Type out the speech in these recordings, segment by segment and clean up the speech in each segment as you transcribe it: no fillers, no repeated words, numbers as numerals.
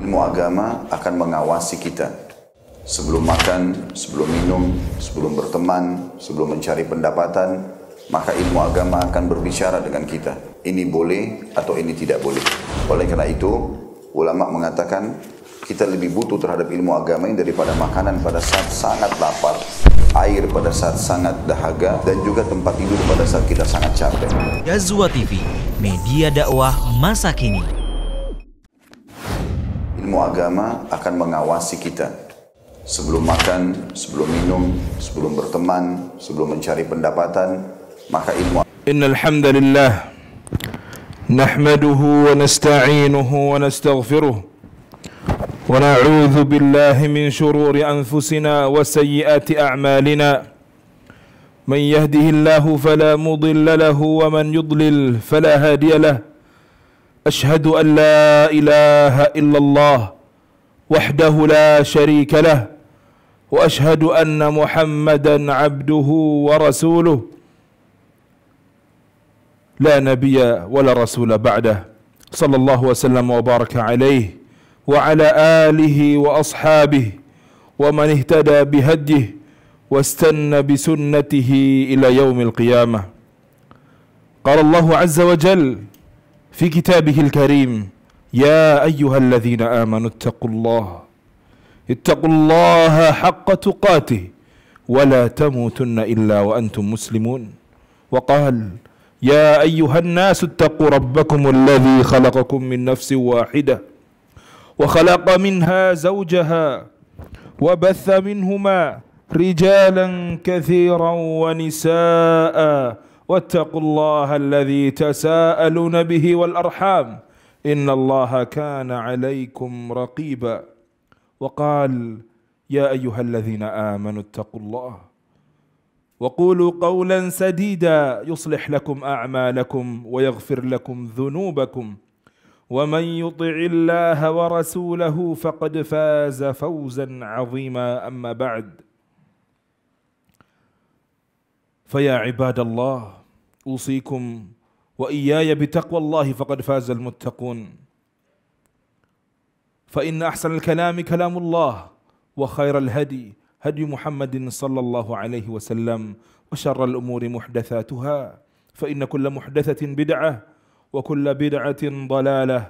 Ilmu agama akan mengawasi kita. Sebelum makan, sebelum minum, sebelum berteman, sebelum mencari pendapatan, maka ilmu agama akan berbicara dengan kita. Ini boleh atau ini tidak boleh. Oleh karena itu, ulama mengatakan kita lebih butuh terhadap ilmu agama ini daripada makanan pada saat sangat lapar, air pada saat sangat dahaga, dan juga tempat tidur pada saat kita sangat capek. Ghazwa TV, media dakwah masa kini. Ilmu agama akan mengawasi kita. Sebelum makan, sebelum minum, sebelum berteman, sebelum mencari pendapatan, maka ilmu. Innal hamdalillah nahmaduhu wa nasta'inuhu wa nastaghfiruh wa na'udzu billahi min shururi anfusina wa sayyiati a'malina. Man yahdihillahu fala mudilla lahu wa man yudlil fala hadiya lahu. Ashhadu an la ilaha illallah wahdahu la sharika lah wa ashhadu anna Muhammadan abduhu wa rasuluh la nabiyya wa la rasula ba'dah sallallahu wa sallam wa baraka alaihi wa ala alihi wa ashabihi wa man ihtada bihadyihi wa istanna bisunnatihi ila yaumil qiyamah. Qala Allah azza wa jalla في كتابه الكريم يا أيها الذين آمنوا اتقوا الله حق تقاته ولا تموتن إلا وأنتم مسلمون. وقال يا أيها الناس اتقوا ربكم الذي خلقكم من نفس واحدة وخلق منها زوجها وبث منهما رجالا كثيرا ونساء واتقوا الله الذي تساءلون به والأرحام إن الله كان عليكم رقيبا. وقال يا أيها الذين آمنوا اتقوا الله وقولوا قولا سديدا يصلح لكم أعمالكم ويغفر لكم ذنوبكم ومن يطع الله ورسوله فقد فاز فوزا عظيما. أما بعد فيا عباد الله أوصيكم وإياي بتقوى الله فقد فاز المتقون. فإن أحسن الكلام كلام الله وخير الهدي هدي محمد صلى الله عليه وسلم وشر الأمور محدثاتها فإن كل محدثة بدعة وكل بدعة ضلالة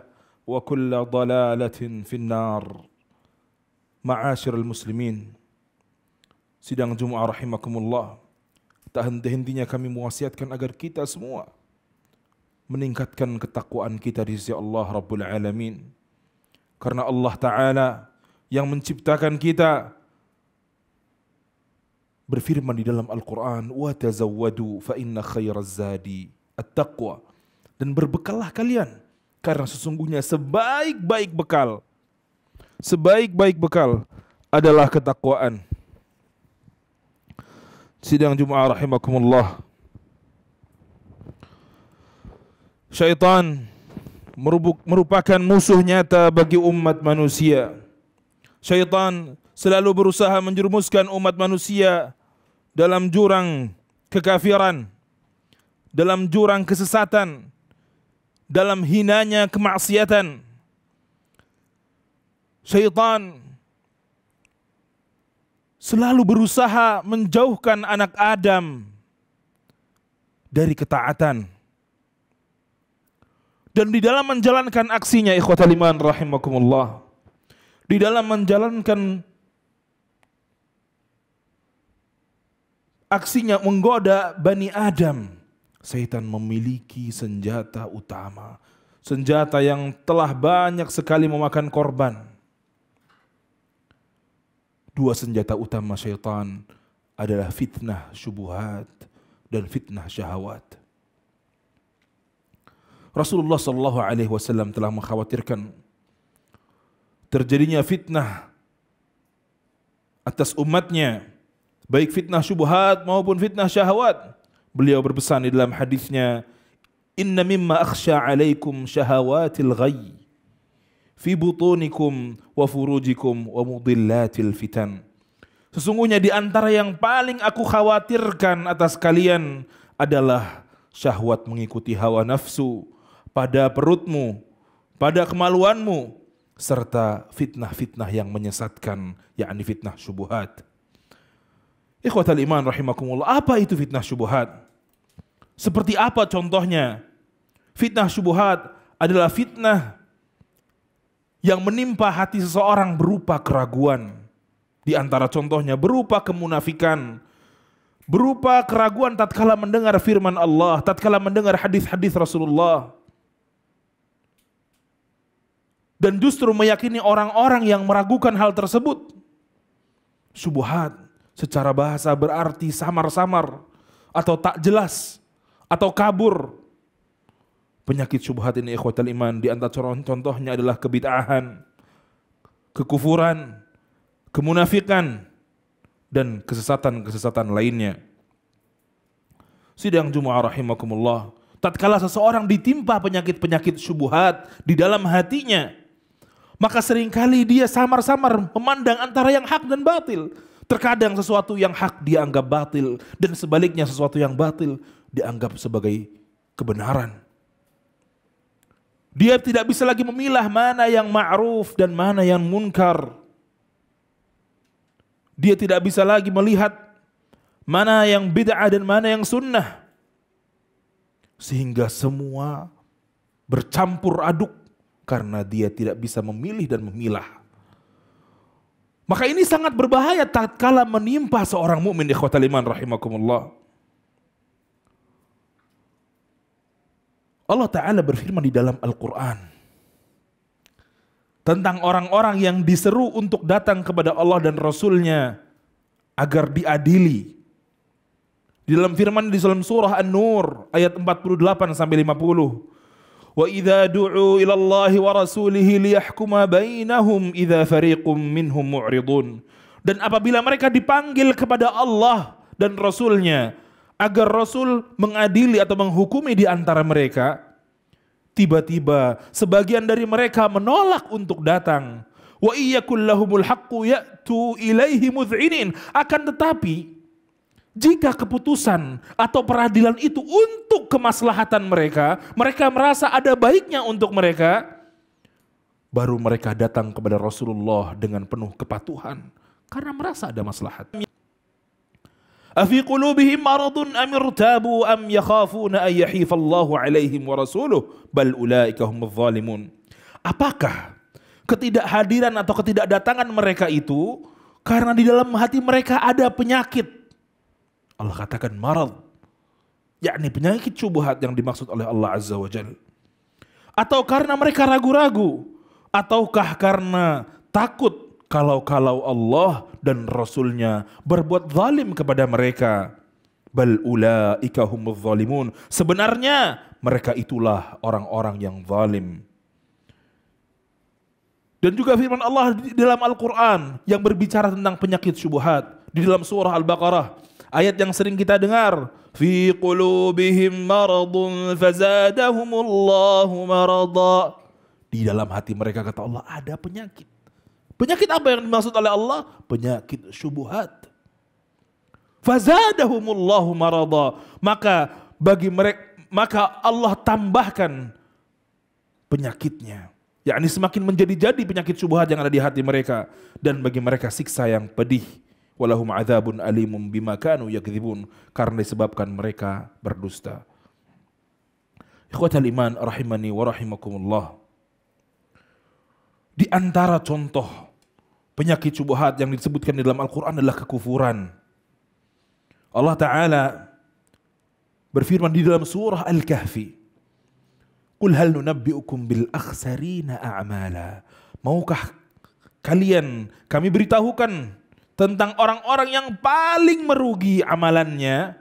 وكل ضلالة في النار. معاشر المسلمين, sidang Jumat rahimakumullah, tak henti-hentinya kami mewasiatkan agar kita semua meningkatkan ketakwaan kita di sisi Allah Rabbul Alamin. Karena Allah Ta'ala yang menciptakan kita berfirman di dalam Al-Quran, wa tazawwadu fa inna khairaz zadi at-taqwa, dan berbekallah kalian karena sesungguhnya sebaik-baik bekal adalah ketakwaan. Sidang Jumat rahimakumullah, syaitan merupakan musuh nyata bagi umat manusia. Syaitan selalu berusaha menjerumuskan umat manusia dalam jurang kekafiran, dalam jurang kesesatan, dalam hinanya kemaksiatan. Syaitan selalu berusaha menjauhkan anak Adam dari ketaatan. Dan di dalam menjalankan aksinya, ikhwatal iman rahimakumullah, di dalam menjalankan aksinya menggoda Bani Adam, syaitan memiliki senjata utama, senjata yang telah banyak sekali memakan korban. Dua senjata utama syaitan adalah fitnah syubhat dan fitnah syahwat. Rasulullah SAW telah mengkhawatirkan terjadinya fitnah atas umatnya, baik fitnah syubhat maupun fitnah syahwat. Beliau berpesan di dalam hadisnya, inna mimma akhsha alaikum syahawatil ghayy fi butunikum wa furujikum wa mudillatil fitan. Sesungguhnya di antara yang paling aku khawatirkan atas kalian adalah syahwat mengikuti hawa nafsu pada perutmu, pada kemaluanmu, serta fitnah-fitnah yang menyesatkan, yakni fitnah syubhat. Ikhwatal iman rahimakumullah, apa itu fitnah syubhat? Seperti apa contohnya? Fitnah syubhat adalah fitnah yang menimpa hati seseorang berupa keraguan. Di antara contohnya berupa kemunafikan, berupa keraguan tatkala mendengar firman Allah, tatkala mendengar hadis-hadis Rasulullah. Dan justru meyakini orang-orang yang meragukan hal tersebut. Syubhat secara bahasa berarti samar-samar atau tak jelas atau kabur. Penyakit syubhat ini ikhwatal iman di antara contohnya adalah kebid'ahan, kekufuran, kemunafikan, dan kesesatan-kesesatan lainnya. Sidang Jumu'ah rahimakumullah, tatkala seseorang ditimpa penyakit-penyakit syubhat di dalam hatinya, maka seringkali dia samar-samar memandang antara yang hak dan batil. Terkadang sesuatu yang hak dianggap batil, dan sebaliknya sesuatu yang batil dianggap sebagai kebenaran. Dia tidak bisa lagi memilah mana yang ma'ruf dan mana yang munkar. Dia tidak bisa lagi melihat mana yang bid'ah dan mana yang sunnah. Sehingga semua bercampur aduk karena dia tidak bisa memilih dan memilah. Maka ini sangat berbahaya tatkala menimpa seorang mukmin, ikhwatal iman rahimakumullah. Allah Ta'ala berfirman di dalam Al-Quran tentang orang-orang yang diseru untuk datang kepada Allah dan Rasulnya agar diadili. Di dalam firman di dalam surah An-Nur ayat 48 sampai 50. Wa idza du'u ila Allahi wa rasulihi liyahkuma bainahum idza fariqum minhum mu'ridun. Dan apabila mereka dipanggil kepada Allah dan Rasulnya agar Rasul mengadili atau menghukumi di antara mereka, tiba-tiba sebagian dari mereka menolak untuk datang. Wa iyyakul lahumul haqqu ya'tu ilaihi mudh'inin. Akan tetapi jika keputusan atau peradilan itu untuk kemaslahatan mereka, mereka merasa ada baiknya untuk mereka, baru mereka datang kepada Rasulullah dengan penuh kepatuhan karena merasa ada maslahat. Afi qulubihim maradun am irtabu am yakhafuna an yahifallahu alaihim wa rasuluh bal ulaika humudz zalimun. Apakah ketidakhadiran atau ketidakdatangan mereka itu karena di dalam hati mereka ada penyakit? Allah katakan marad, yakni penyakit syubhat yang dimaksud oleh Allah Azza wa Jalla. Atau karena mereka ragu-ragu, ataukah karena takut kalau Allah dan Rasulnya berbuat zalim kepada mereka. Bal ulaika humudz zalimun. Sebenarnya mereka itulah orang-orang yang zalim. Dan juga firman Allah di dalam Al-Quran yang berbicara tentang penyakit syubhat. Di dalam surah Al-Baqarah, ayat yang sering kita dengar. Fi qulubihim maradun fazadahumullahu marada. Di dalam hati mereka kata Allah ada penyakit. Penyakit apa yang dimaksud oleh Allah? Penyakit syubhat. Fazadahumullahu marada. Maka Allah tambahkan penyakitnya. Yakni semakin menjadi-jadi penyakit syubhat yang ada di hati mereka, dan bagi mereka siksa yang pedih. Walahum adzabun alimum bima kanu yakdzibun, karena disebabkan mereka berdusta. Ikhwatal iman rahimani wa rahimakumullah. Di antara contoh penyakit syubhat yang disebutkan di dalam Al-Quran adalah kekufuran. Allah Ta'ala berfirman di dalam surah Al-Kahfi, Qul hal nunabbi'ukum bil akhsarina a'mala. Maukah kalian kami beritahukan tentang orang-orang yang paling merugi amalannya?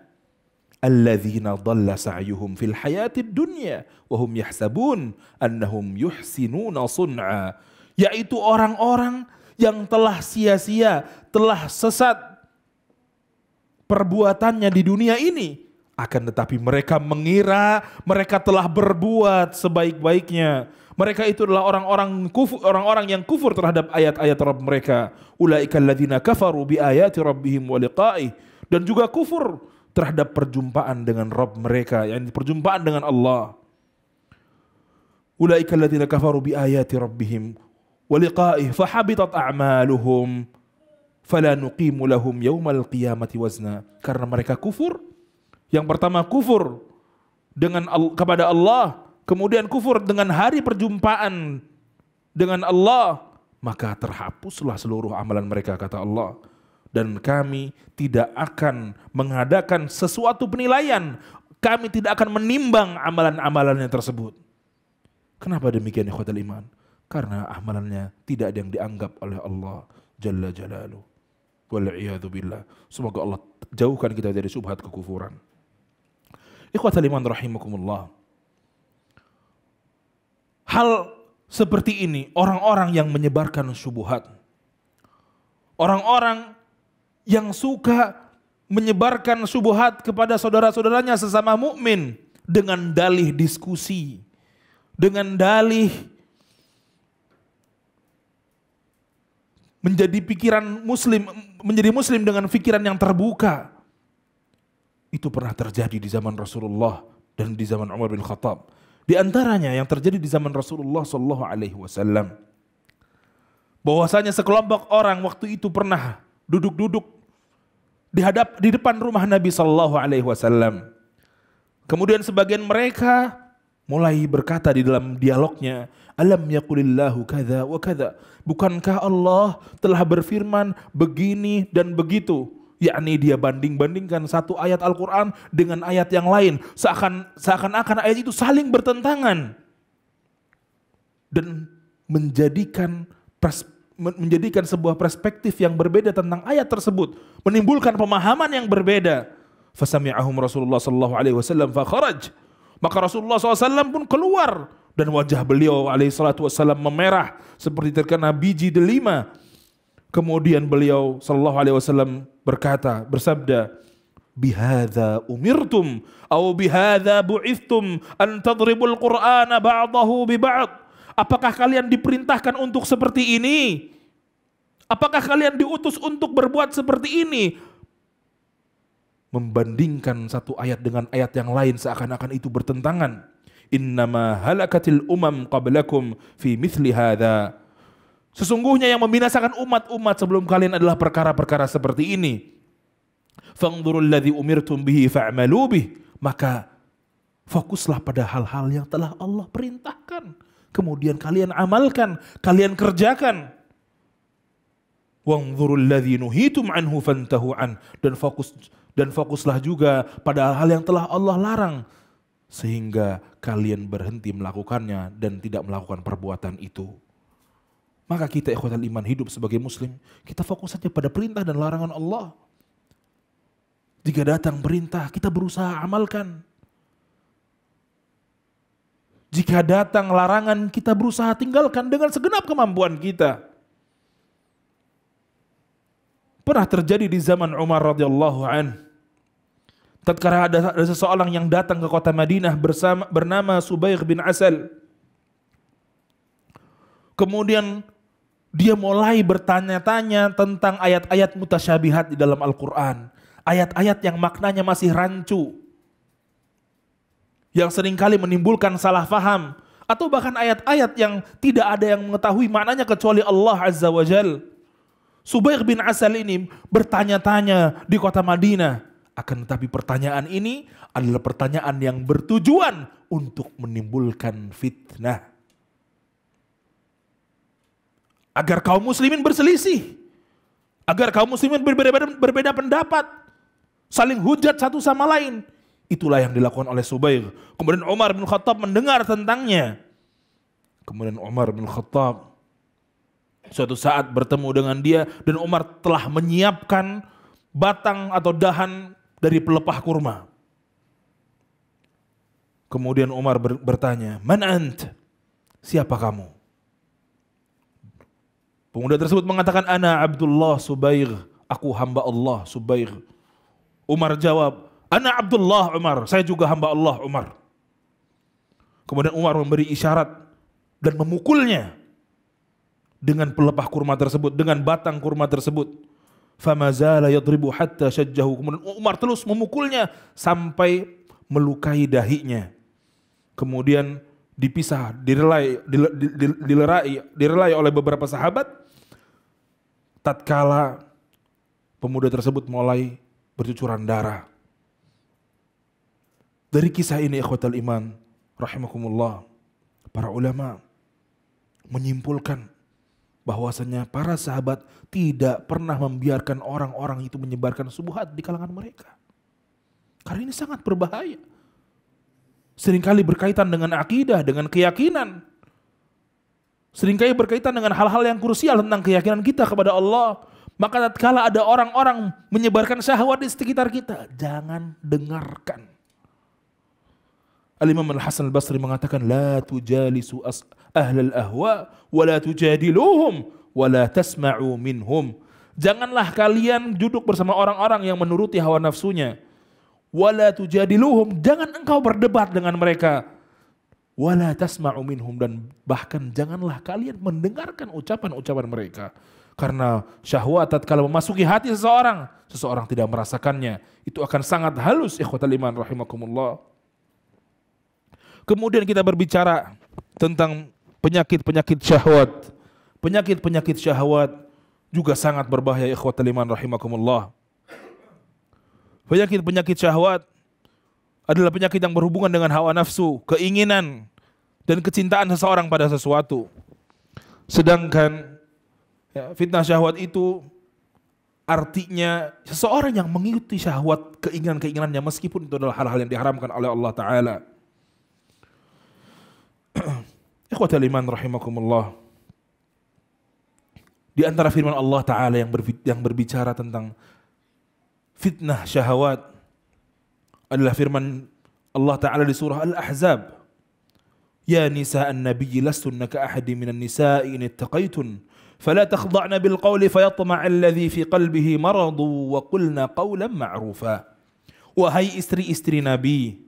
Alladzina dhalla sa'yuhum fil hayatid dunya wa hum yahsabun annahum yuhsinuna sun'a. Yaitu orang-orang yang telah sia-sia, telah sesat perbuatannya di dunia ini. Akan tetapi mereka mengira mereka telah berbuat sebaik-baiknya. Mereka itu adalah orang-orang yang kufur terhadap ayat-ayat Rabb mereka. Ulaika alladzina kafaru bi ayati rabbihim wa liqa'ih. Dan juga kufur terhadap perjumpaan dengan Rabb mereka, yakni perjumpaan dengan Allah. Ulaika alladzina kafaru bi ayati rabbihim wa liqa'ih fahabitat a'maluhum fala nuqimu lahum yaumal qiyamati wazna. Karena mereka kufur. Yang pertama kufur kepada Allah, kemudian kufur dengan hari perjumpaan dengan Allah, maka terhapuslah seluruh amalan mereka, kata Allah. Dan kami tidak akan mengadakan sesuatu penilaian, kami tidak akan menimbang amalan-amalannya tersebut. Kenapa demikian ikhwatal iman? Karena amalannya tidak ada yang dianggap oleh Allah Jalla Jalaluh. Wal'iyadu billah. Semoga Allah jauhkan kita dari syubhat kekufuran. Ikhwatal iman rahimakumullah. Hal seperti ini, orang-orang yang menyebarkan syubhat, orang-orang yang suka menyebarkan syubhat kepada saudara-saudaranya sesama mukmin dengan dalih diskusi, dengan dalih menjadi muslim dengan pikiran yang terbuka. Itu pernah terjadi di zaman Rasulullah dan di zaman Umar bin Khattab. Di antaranya yang terjadi di zaman Rasulullah sallallahu alaihi wasallam, bahwasanya sekelompok orang waktu itu pernah duduk-duduk di depan rumah Nabi sallallahu alaihi wasallam. Kemudian sebagian mereka mulai berkata di dalam dialognya, alam yaqulillahu kadza wa kadza, bukankah Allah telah berfirman begini dan begitu? Yakni dia banding-bandingkan satu ayat Al-Quran dengan ayat yang lain, seakan-akan ayat itu saling bertentangan, dan menjadikan sebuah perspektif yang berbeda tentang ayat tersebut, menimbulkan pemahaman yang berbeda. Fasami'ahum Rasulullah sallallahu alaihi wasallam fakharaj, maka Rasulullah SAW pun keluar dan wajah beliau alaihi salatu wasallam memerah seperti terkena biji delima. Kemudian beliau sallallahu alaihi wasallam bersabda, bihadza umirtum atau bihadza bu'ithtum an tadribul Qur'ana ba'dahu bi ba'd. Apakah kalian diperintahkan untuk seperti ini? Apakah kalian diutus untuk berbuat seperti ini? Membandingkan satu ayat dengan ayat yang lain seakan-akan itu bertentangan. Innama halakatil umam qablakum fi mithli hadza. Sesungguhnya yang membinasakan umat-umat sebelum kalian adalah perkara-perkara seperti ini. Fangdurul ladzi umirtum bihi fa'malu bih. Maka fokuslah pada hal-hal yang telah Allah perintahkan. Kemudian kalian amalkan, kalian kerjakan. Wangdurul ladzi nuhitum anhu fantahu an. Dan fokuslah juga pada hal yang telah Allah larang, sehingga kalian berhenti melakukannya dan tidak melakukan perbuatan itu. Maka kita ikhwatal iman hidup sebagai muslim, kita fokus saja pada perintah dan larangan Allah. Jika datang perintah, kita berusaha amalkan. Jika datang larangan, kita berusaha tinggalkan dengan segenap kemampuan kita. Pernah terjadi di zaman Umar radhiyallahu an. Tatkala ada seseorang yang datang ke kota Madinah bernama Subaigh bin Asal. Kemudian dia mulai bertanya-tanya tentang ayat-ayat mutasyabihat di dalam Al-Quran. Ayat-ayat yang maknanya masih rancu, yang seringkali menimbulkan salah faham. Atau bahkan ayat-ayat yang tidak ada yang mengetahui maknanya kecuali Allah Azza wa Jal. Subaigh bin Asal ini bertanya-tanya di kota Madinah. Akan tetapi pertanyaan ini adalah pertanyaan yang bertujuan untuk menimbulkan fitnah. Agar kaum muslimin berselisih, agar kaum muslimin berbeda pendapat, saling hujat satu sama lain. Itulah yang dilakukan oleh Subaigh. Kemudian Umar bin Khattab mendengar tentangnya. Kemudian Umar bin Khattab suatu saat bertemu dengan dia, dan Umar telah menyiapkan batang atau dahan dari pelepah kurma. Kemudian Umar bertanya, "Man ant?" Siapa kamu? Pemuda tersebut mengatakan, "Ana Abdullah Subaigh." Aku hamba Allah Subaigh. Umar jawab, "Ana Abdullah Umar." Saya juga hamba Allah Umar. Kemudian Umar memberi isyarat dan memukulnya dengan pelepah kurma tersebut, dengan batang kurma tersebut. Famazala yadribu hatta syajjahu. Kemudian Umar terus memukulnya sampai melukai dahinya. Kemudian dipisah, direlai oleh beberapa sahabat, tatkala pemuda tersebut mulai bercucuran darah. Dari kisah ini ikhwatal iman rahimakumullah, para ulama menyimpulkan bahwasanya para sahabat tidak pernah membiarkan orang-orang itu menyebarkan syubhat di kalangan mereka. Karena ini sangat berbahaya. Seringkali berkaitan dengan akidah, dengan keyakinan. Seringkali berkaitan dengan hal-hal yang krusial tentang keyakinan kita kepada Allah. Maka tatkala ada orang-orang menyebarkan syahwat di sekitar kita, jangan dengarkan. Al-Imam Al-Hasan Al-Basri mengatakan, la tujalisu ahlal ahwa wa la tujadiluhum wa la tasma'u minhum. Janganlah kalian duduk bersama orang-orang yang menuruti hawa nafsunya. Wa la tujadiluhum, jangan engkau berdebat dengan mereka. Wa la tasma'u minhum, dan bahkan janganlah kalian mendengarkan ucapan-ucapan mereka. Karena syahwat tatkala memasuki hati seseorang tidak merasakannya. Itu akan sangat halus, ikhwatal iman rahimakumullah. Kemudian kita berbicara tentang penyakit-penyakit syahwat. Penyakit-penyakit syahwat juga sangat berbahaya, ikhwatal iman rahimakumullah. Penyakit-penyakit syahwat adalah penyakit yang berhubungan dengan hawa nafsu, keinginan, dan kecintaan seseorang pada sesuatu. Sedangkan fitnah syahwat itu artinya seseorang yang mengikuti syahwat keinginan-keinginannya meskipun itu adalah hal-hal yang diharamkan oleh Allah Ta'ala. Ikhwatal iman rahimakumullah. Di antara firman Allah Ta'ala yang berbicara tentang fitnah syahwat adalah firman Allah Ta'ala di surah Al-Ahzab. Ya nisa'an nabiyyi lastunna ka'ahadi minan nisa'i in ittaqaitun fala takhda'na bil qawli fayatma'a alladhi fi qalbihi maradu wa qulna qawlan ma'rufa. Wahai istri-istri Nabi,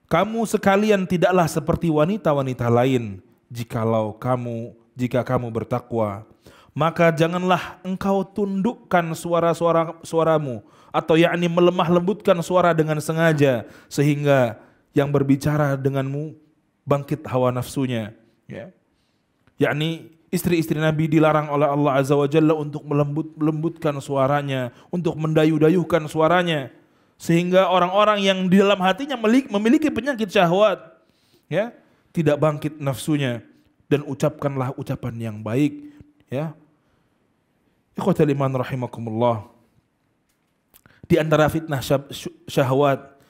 kamu sekalian tidaklah seperti wanita-wanita lain jika kamu bertakwa. Maka janganlah engkau tundukkan suaramu atau yakni melemah lembutkan suara dengan sengaja sehingga yang berbicara denganmu bangkit hawa nafsunya. Yakni istri-istri Nabi dilarang oleh Allah Azza wa Jalla untuk melembutkan suaranya, untuk mendayu-dayuhkan suaranya. Sehingga orang-orang yang di dalam hatinya memiliki penyakit syahwat, tidak bangkit nafsunya, dan ucapkanlah ucapan yang baik. Ikhwatal iman rahimakumullah. Di antara fitnah syahwat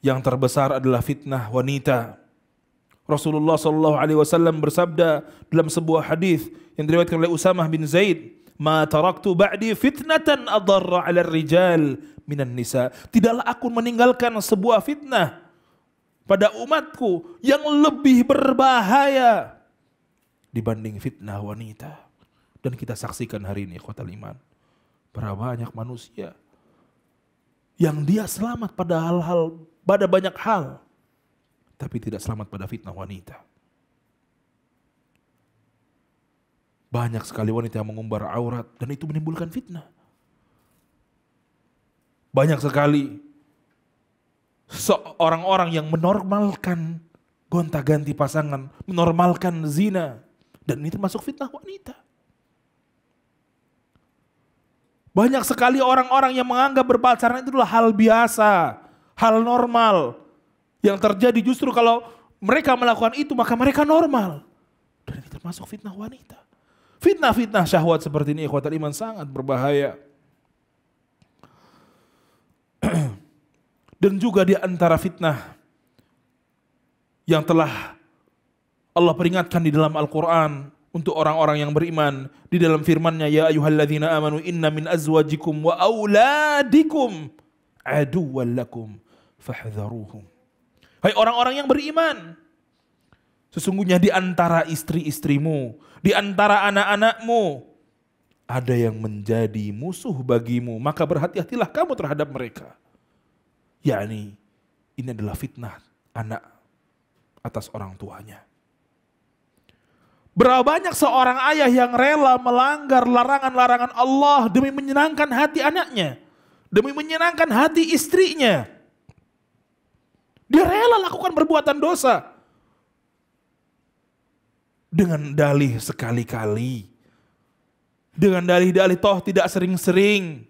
yang terbesar adalah fitnah wanita. Rasulullah SAW bersabda dalam sebuah hadis yang diriwayatkan oleh Usamah bin Zaid, "Ma taraktu ba'di fitnatan adarra 'ala ar-rijal minan nisa." Tidaklah aku meninggalkan sebuah fitnah pada umatku yang lebih berbahaya dibanding fitnah wanita. Dan kita saksikan hari ini, ikhwatal iman, berapa banyak manusia yang dia selamat pada banyak hal, tapi tidak selamat pada fitnah wanita. Banyak sekali wanita yang mengumbar aurat dan itu menimbulkan fitnah. Banyak sekali orang-orang yang menormalkan gonta-ganti pasangan, menormalkan zina, dan itu masuk fitnah wanita. Banyak sekali orang-orang yang menganggap berpacaran itu adalah hal biasa, hal normal. Yang terjadi justru kalau mereka melakukan itu maka mereka normal. Dan ini termasuk fitnah wanita. Fitnah-fitnah syahwat seperti ini ikhwatal iman sangat berbahaya. Dan juga di antara fitnah yang telah Allah peringatkan di dalam Al-Quran untuk orang-orang yang beriman di dalam firman-Nya, ya ayyuhalladzina amanu inna min azwajikum wa auladikum aduwwan lakum fahdharuhum. Hai orang-orang yang beriman, sesungguhnya di antara istri-istrimu, di antara anak-anakmu ada yang menjadi musuh bagimu, maka berhati-hatilah kamu terhadap mereka. Yakni ini adalah fitnah anak atas orang tuanya. Berapa banyak seorang ayah yang rela melanggar larangan-larangan Allah demi menyenangkan hati anaknya, demi menyenangkan hati istrinya. Dia rela lakukan perbuatan dosa dengan dalih sekali-kali. Dengan dalih-dalih toh tidak sering-sering.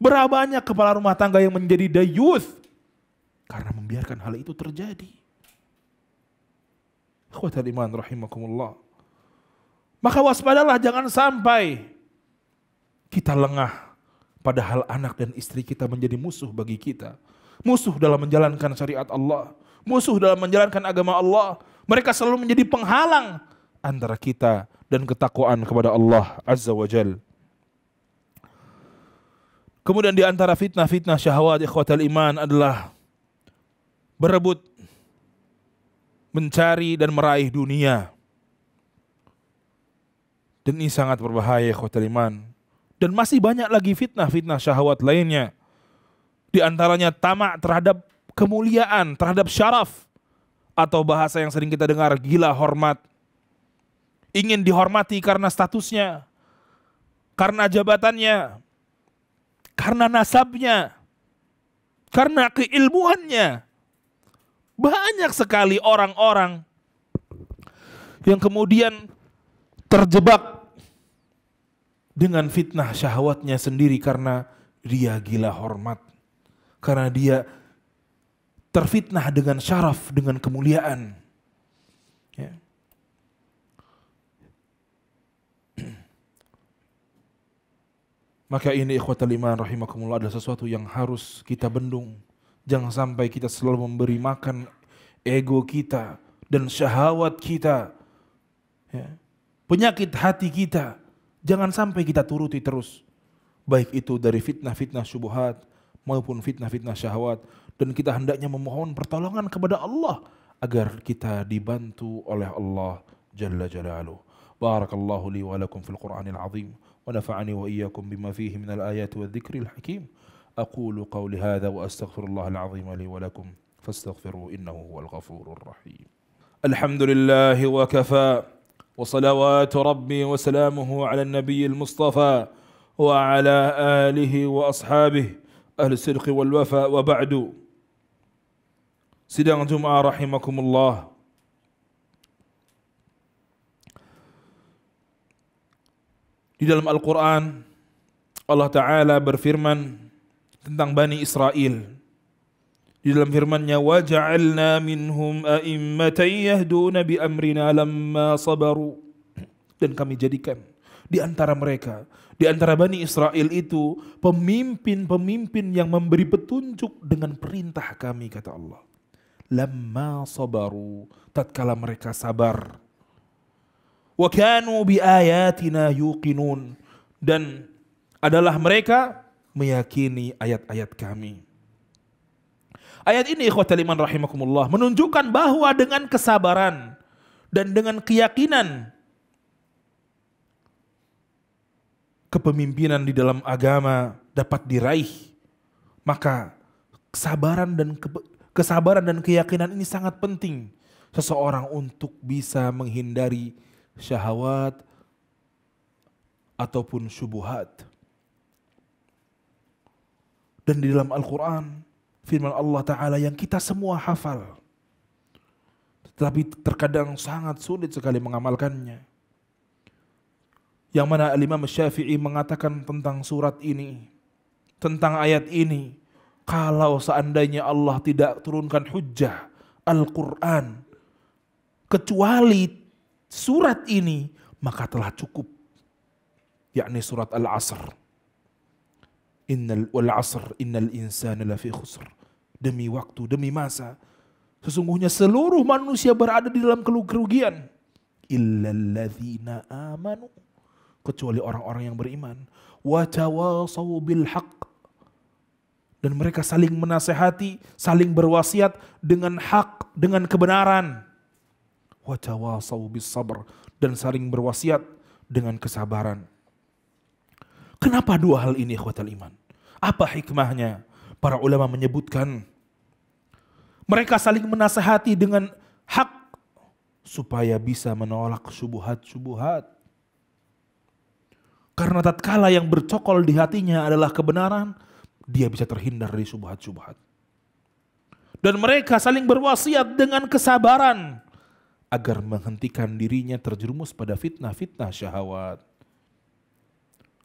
Berapa banyak kepala rumah tangga yang menjadi dayuth karena membiarkan hal itu terjadi. Ikhwatal iman rahimakumullah. Maka waspadalah, jangan sampai kita lengah padahal anak dan istri kita menjadi musuh bagi kita. Musuh dalam menjalankan syariat Allah. Musuh dalam menjalankan agama Allah. Mereka selalu menjadi penghalang antara kita dan ketakwaan kepada Allah Azza wa Jal. Kemudian di antara fitnah-fitnah syahwat ikhwatal iman adalah berebut, mencari dan meraih dunia. Dan ini sangat berbahaya ikhwatal iman. Dan masih banyak lagi fitnah-fitnah syahwat lainnya. Di antaranya tamak terhadap kemuliaan, terhadap syaraf. Atau bahasa yang sering kita dengar, gila hormat. Ingin dihormati karena statusnya, karena jabatannya, karena nasabnya, karena keilmuannya. Banyak sekali orang-orang yang kemudian terjebak dengan fitnah syahwatnya sendiri karena dia gila hormat. Karena dia terfitnah dengan syaraf, dengan kemuliaan. Ya. Maka ini ikhwatal iman rahimakumullah adalah sesuatu yang harus kita bendung. Jangan sampai kita selalu memberi makan ego kita dan syahwat kita. Ya. Penyakit hati kita. Jangan sampai kita turuti terus. Baik itu dari fitnah-fitnah syubhat maupun fitnah-fitnah syahwat. Dan kita hendaknya memohon pertolongan kepada Allah agar kita dibantu oleh Allah Jalla Jalaluh. Barakallahu li wa lakum fil Qur'anil azim wa nafa'ani wa iyyakum bima fihi minal ayati wa dhikril hakim. Aqulu qawli hadha wa astaghfirullahal azim li wa lakum fastaghfiruhu innahu huwal ghafurur rahim. Alhamdulillahi wa kafa wa salawatu rabbi wa salamuhu ala nabiyyil mustafa wa ala alihi wa ashabihi ahli sidqi wal wafa wa ba'du. Sidang Jum'ah rahimakumullah. Di dalam Al-Quran Allah Ta'ala berfirman tentang Bani Israel. Di dalam firman-Nya, وَجَعَلْنَا مِنْهُمْ أَئِمَّةً يَهْدُونَ بِأَمْرِنَا لَمَّا صَبَرُوا. Dan kami jadikan di antara mereka, di antara Bani Israel itu pemimpin-pemimpin yang memberi petunjuk dengan perintah kami, kata Allah. Lamma sabaru, tatkala mereka sabar. Wa kanu bi ayatina yuqinun, dan adalah mereka meyakini ayat-ayat kami. Ayat ini ikhwatal iman rahimakumullah menunjukkan bahwa dengan kesabaran dan dengan keyakinan kepemimpinan di dalam agama dapat diraih. Maka kesabaran dan keyakinan ini sangat penting seseorang untuk bisa menghindari syahwat ataupun syubhat. Dan di dalam Al-Quran firman Allah Ta'ala yang kita semua hafal, tetapi terkadang sangat sulit sekali mengamalkannya. Yang mana Imam Syafi'i mengatakan tentang surat ini, tentang ayat ini, kalau seandainya Allah tidak turunkan hujjah Al-Quran kecuali surat ini, maka telah cukup. Yakni surat Al-Asr. Wal asr innal insana lafi khusr. Demi waktu, demi masa, sesungguhnya seluruh manusia berada di dalam kerugian. Illalladzina amanu, kecuali orang-orang yang beriman. Wa tawasaw bil haqq, dan mereka saling menasehati, saling berwasiat dengan hak, dengan kebenaran. Wa tawasaw bis sabr, dan saling berwasiat dengan kesabaran. Kenapa dua hal ini ikhwatal iman? Apa hikmahnya? Para ulama menyebutkan mereka saling menasehati dengan hak supaya bisa menolak syubhat-syubhat. Karena tatkala yang bercokol di hatinya adalah kebenaran, dia bisa terhindar dari syubhat-syubhat. Dan mereka saling berwasiat dengan kesabaran agar menghentikan dirinya terjerumus pada fitnah-fitnah syahwat.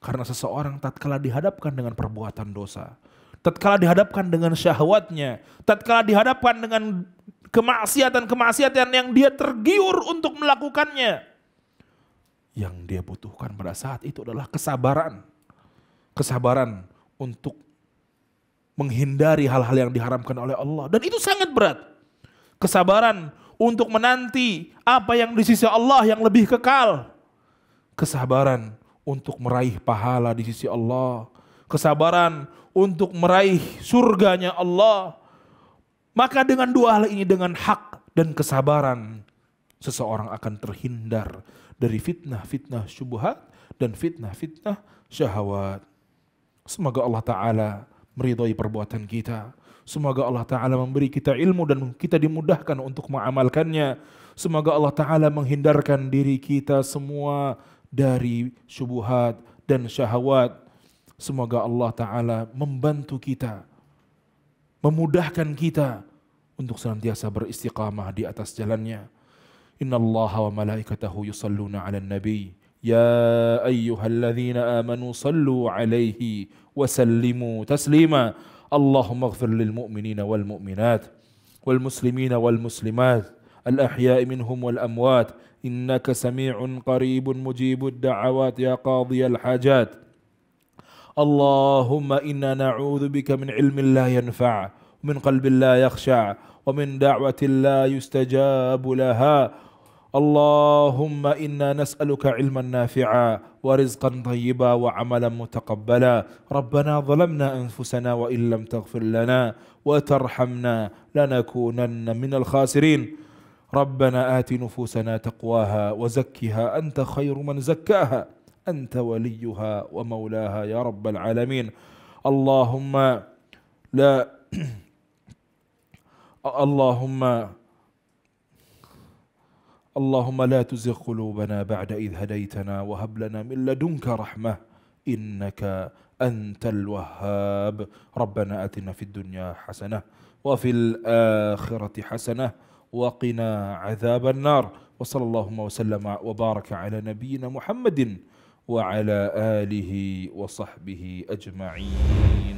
Karena seseorang tatkala dihadapkan dengan perbuatan dosa, tatkala dihadapkan dengan syahwatnya, tatkala dihadapkan dengan kemaksiatan-kemaksiatan yang dia tergiur untuk melakukannya, yang dia butuhkan pada saat itu adalah kesabaran. Kesabaran untuk menghindari hal-hal yang diharamkan oleh Allah. Dan itu sangat berat. Kesabaran untuk menanti apa yang di sisi Allah yang lebih kekal. Kesabaran untuk meraih pahala di sisi Allah. Kesabaran untuk meraih surganya Allah. Maka dengan dua hal ini, dengan hak dan kesabaran, seseorang akan terhindar dari fitnah-fitnah syubhat dan fitnah-fitnah syahwat. Semoga Allah Ta'ala meridhai perbuatan kita. Semoga Allah Ta'ala memberi kita ilmu dan kita dimudahkan untuk mengamalkannya. Semoga Allah Ta'ala menghindarkan diri kita semua dari syubhat dan syahwat. Semoga Allah Ta'ala membantu kita, memudahkan kita untuk senantiasa beristiqamah di atas jalannya. Inna Allah wa malaikatahu yusalluna ala nabi. Ya ayyuhalladzina amanu sallu alaihi wa sallimu taslima. Allahumma ighfir lil mu'minina wal mu'minat wal muslimina wal muslimat al ahya'i minhum wal amwat innaka sami'un qaribun mujibud da'awat ya qadiyal hajat. Allahumma inna na'udzu bika min ilmin la yanfa' min qalbin la yakhsha' wa min da'watin la yustajabu laha. اللهم إنا نسألك علما نافعا ورزقا طيبا وعملا متقبلا ربنا ظلمنا أنفسنا وإن لم تغفر لنا وترحمنا لنكونن من الخاسرين ربنا آت نفوسنا تقواها وزكها أنت خير من زكاها أنت وليها ومولاها يا رب العالمين اللهم لا تزغ قلوبنا بعد إذ هديتنا وهب لنا من لدنك رحمة إنك أنت الوهاب ربنا آتنا في الدنيا حسنة وفي الآخرة حسنة وقنا عذاب النار وصلى اللهم وسلم وبارك على نبينا محمد وعلى آله وصحبه أجمعين.